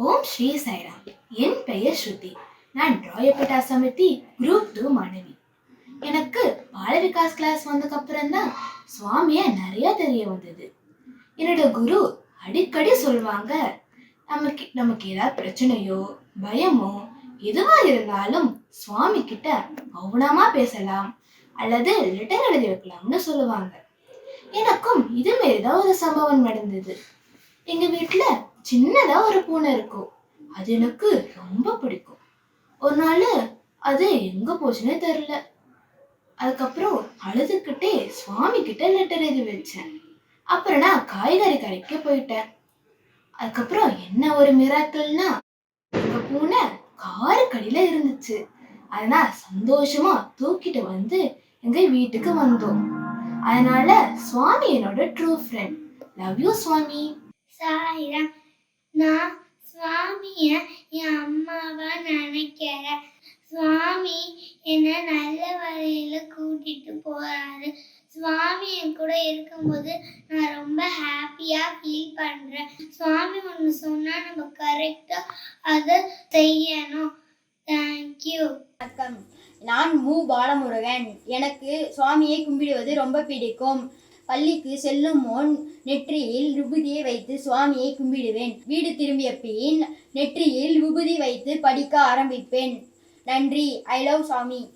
ஓம் ஸ்ரீ சாய்ராம். என் பெயர் ஸ்ருதி. நான் ராயப்பேட்டா சமிதி குரூப் 2 மாணவி. எனக்கு பால விகாஸ் கிளாஸ் வந்ததுக்கு அப்புறம் தான் சுவாமிய நிறைய தெரிய வந்தது. என்னோட குரு அடிக்கடி சொல்வாங்க, நமக்கு ஏதாவது பிரச்சனையோ பயமோ எதுவா இருந்தாலும் சுவாமி கிட்ட மௌனமா பேசலாம் அல்லது லெட்டர் எழுதி வைக்கலாம்னு சொல்லுவாங்க. எனக்கும் இது மாரிதான் ஒரு சம்பவம் நடந்தது. எங்க வீட்டுல சின்னதா ஒரு பூனை இருக்கும். அது எனக்கு ரொம்ப பிடிக்கும். ஒரு நாள் அது எங்க போச்சுன்னே தெரியல. அதுக்கப்புறம் அழுதுகிட்டே சுவாமி கிட்ட லெட்டர் எழுதி வச்சேன். அப்புறம் நான் காய்கறி கடைக்கு போயிட்டேன். அதுக்கப்புறம் என்ன ஒரு மிராக்கிள்னா, எங்க பூனை காருக்கடியில இருந்துச்சு. அதனால சந்தோஷமா தூக்கிட்டு வந்து எங்க வீட்டுக்கு வந்தோம். அதனால சுவாமி என்னோட ட்ரூ ஃப்ரெண்ட். லவ் யூ சுவாமி. சாய்ராம். நான் சுவாமிய என் அம்மாவா நினைக்கிறேன். சுவாமி என்ன நல்ல வழியில கூட்டிட்டு போறாரு. சுவாமி என் கூட இருக்கும்போது நான் ரொம்ப ஹாப்பியா ஃபீல் பண்றேன். சுவாமி ஒன்று சொன்னா நம்ம கரெக்டா அதை செய்யணும். தேங்க்யூ. வணக்கம். நான் மு பாலமுருகன். எனக்கு சுவாமியை கும்பிடுவது ரொம்ப பிடிக்கும். பள்ளிக்கு செல்லும் முன் நெற்றியில் விபூதியை வைத்து சுவாமியை கும்பிடுவேன். வீடு திரும்பிய பின் நெற்றியில் விபூதி வைத்து படிக்க ஆரம்பிப்பேன். நன்றி. ஐ லவ் சாமி.